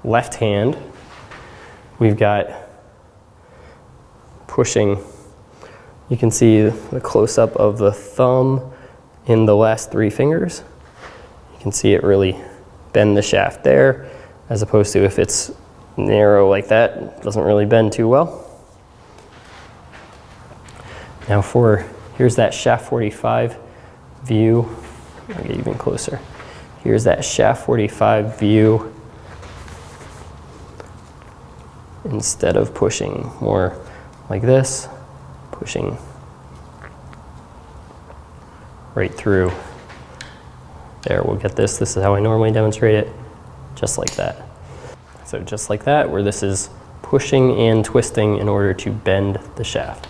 left hand, we've got pushing. You can see the close-up of the thumb in the last 3 fingers. You can see it really bend the shaft there, as opposed to if it's narrow like that, it doesn't really bend too well. Now here's that shaft 45 view. I'll get even closer. Here's that shaft 45 view. Instead of pushing more like this, pushing right through. There, we'll get this. This is how I normally demonstrate it, just like that. So just like that, where this is pushing and twisting in order to bend the shaft.